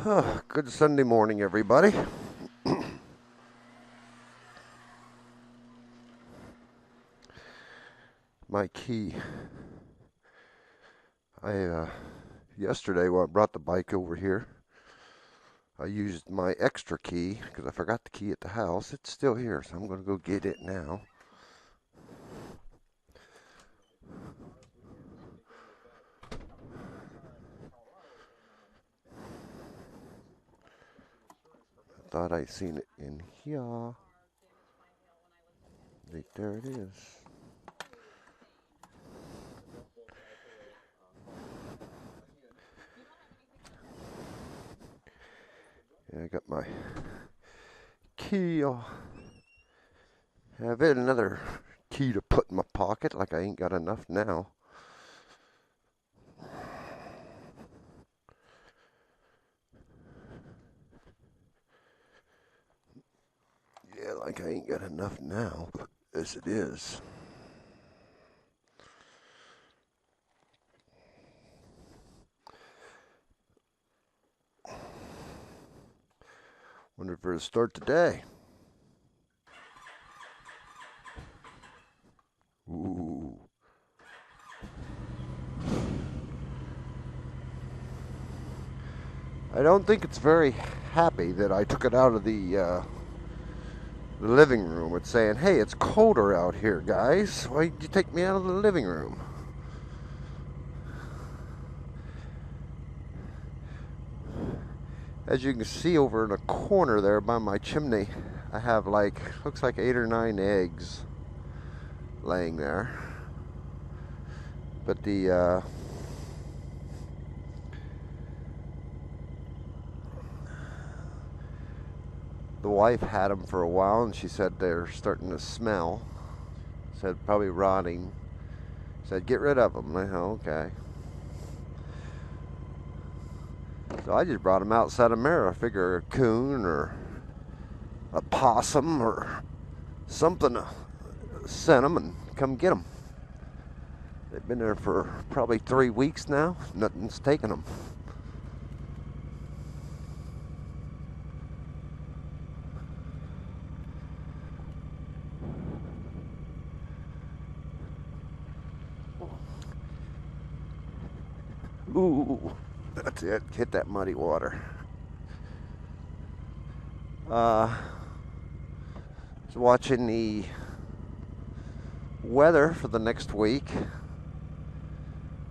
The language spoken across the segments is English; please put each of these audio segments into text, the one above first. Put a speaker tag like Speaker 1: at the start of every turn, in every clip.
Speaker 1: Good Sunday morning, everybody. My key. Yesterday when I brought the bike over here, I used my extra key because I forgot the key at the house. It's still here, so I'm going to go get it now. I thought I'd seen it in here. Right there it is. Yeah, I got my key. I'll have it another key to put in my pocket, like I ain't got enough now. Yeah, like I ain't got enough now, as it is. Wonder if we're to start today. Ooh. I don't think it's very happy that I took it out of the living room. It's saying, hey, it's colder out here, guys. Why did you take me out of the living room? As you can see over in the corner there by my chimney, I have looks like 8 or 9 eggs laying there. But the wife had them for a while, and she said they're starting to smell. Said probably rotting. Said get rid of them. I said, okay. So I just brought them outside of there. I figure a coon or a possum or something sent them and come get them. They've been there for probably 3 weeks now. Nothing's taken them. Ooh, that's it. Hit that muddy water. Was watching the weather for the next week.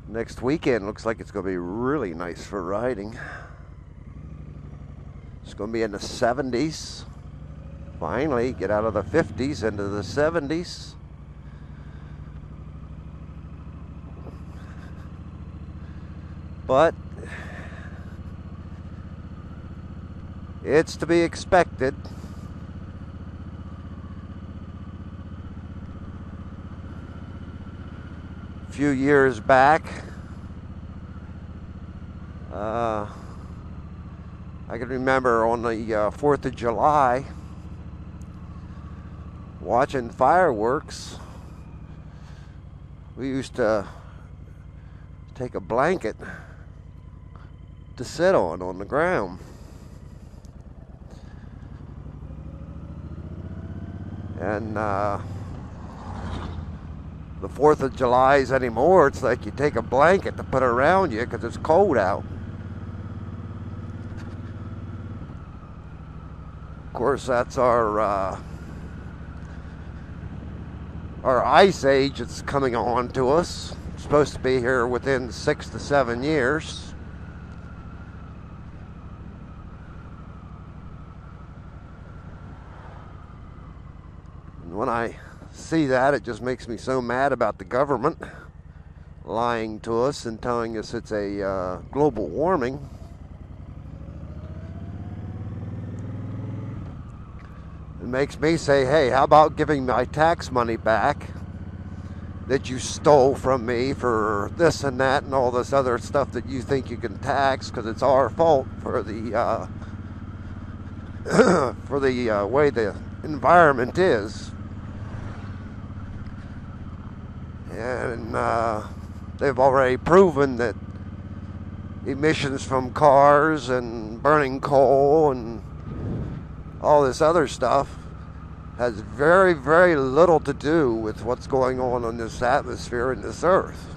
Speaker 1: Next weekend looks like it's going to be really nice for riding. It's going to be in the 70s. Finally, get out of the 50s into the 70s. But it's to be expected. A few years back, I can remember on the 4th of July watching fireworks. We used to take a blanket to sit on the ground. And the 4th of July's anymore, it's like you take a blanket to put around you because it's cold out. Of course, that's our ice age that's coming on to us. It's supposed to be here within 6 to 7 years. When I see that, it just makes me so mad about the government lying to us and telling us it's a global warming. It makes me say, hey, how about giving my tax money back that you stole from me for this and that and all this other stuff that you think you can tax because it's our fault for the for the way the environment is. And they've already proven that emissions from cars and burning coal and all this other stuff has very, very little to do with what's going on in this atmosphere and this earth.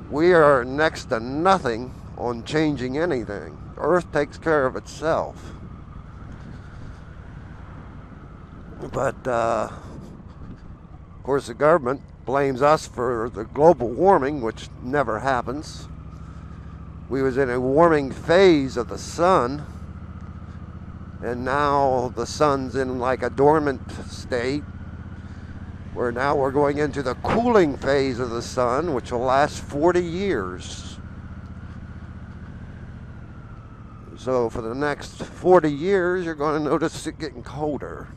Speaker 1: We are next to nothing on changing anything. Earth takes care of itself. But, of course, the government blames us for the global warming, which never happens. We was in a warming phase of the sun, and now the sun's in like a dormant state, where now we're going into the cooling phase of the sun, which will last 40 years. So for the next 40 years, you're going to notice it getting colder.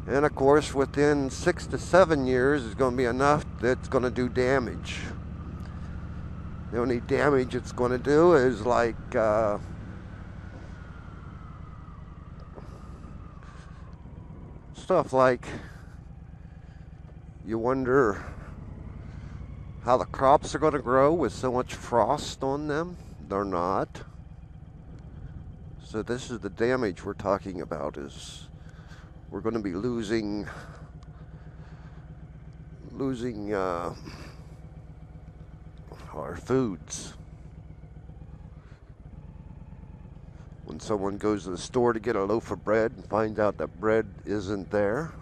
Speaker 1: And of course, within 6 to 7 years, it's going to be enough that's going to do damage. The only damage it's going to do is like stuff like, you wonder how the crops are going to grow with so much frost on them. They're not. So this is the damage we're talking about, is we're going to be losing our foods. When someone goes to the store to get a loaf of bread and finds out that bread isn't there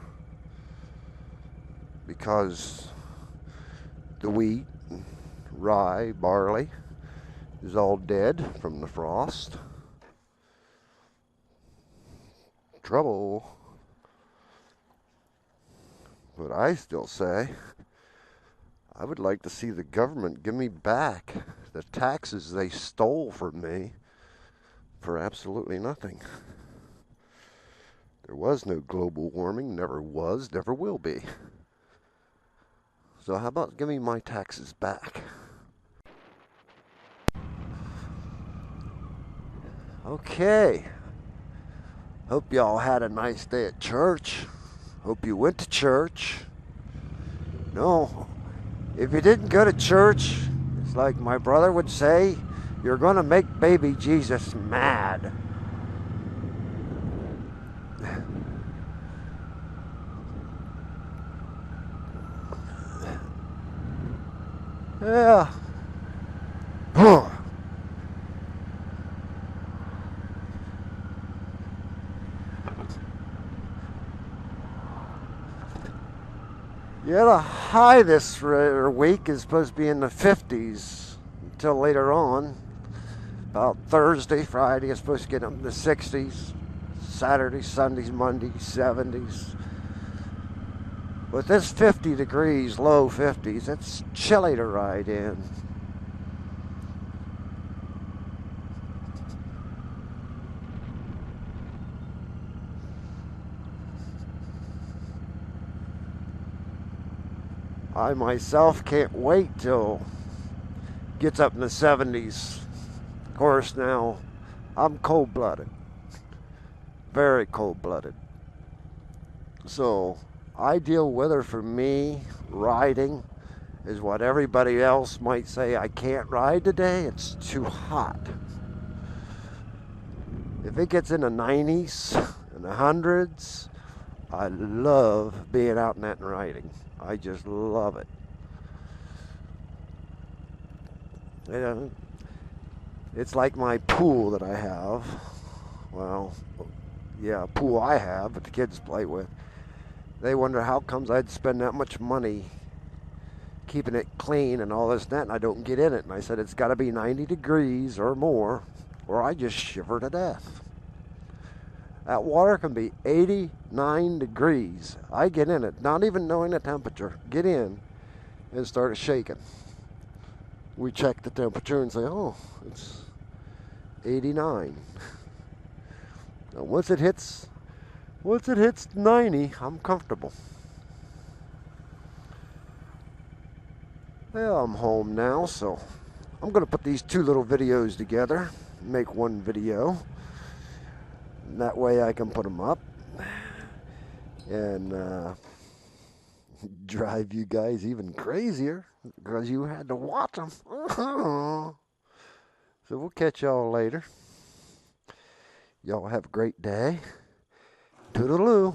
Speaker 1: because the wheat, rye, barley is all dead from the frost. Trouble. But I still say, I would like to see the government give me back the taxes they stole from me for absolutely nothing. There was no global warming, never was, never will be. So how about giving me my taxes back? Okay. Hope y'all had a nice day at church. Hope you went to church. No, if you didn't go to church, it's like my brother would say, you're going to make baby Jesus mad. Yeah. Yeah, the high this week is supposed to be in the 50s until later on. About Thursday, Friday, it's supposed to get up in the 60s. Saturday, Sundays, Mondays, 70s. With this 50 degrees, low 50s, it's chilly to ride in. I myself can't wait till it gets up in the 70s. Of course, now I'm cold-blooded, very cold-blooded. So ideal weather for me riding is what everybody else might say, I can't ride today, it's too hot. If it gets in the 90s and the hundreds, I love being out in that and riding. I just love it. And it's like my pool that I have. Well, yeah, a pool I have, but the kids play with. They wonder how comes I'd spend that much money keeping it clean and all this and that, and I don't get in it. And I said, it's got to be 90 degrees or more, or I just shiver to death. That water can be 89 degrees. I get in it, not even knowing the temperature. Get in and start shaking. We check the temperature and say, oh, it's 89. Now once it hits 90, I'm comfortable. Well, I'm home now, so I'm going to put these two little videos together, make one video. That way I can put them up. And drive you guys even crazier because you had to watch them. So we'll catch y'all later. Y'all have a great day. Toodaloo.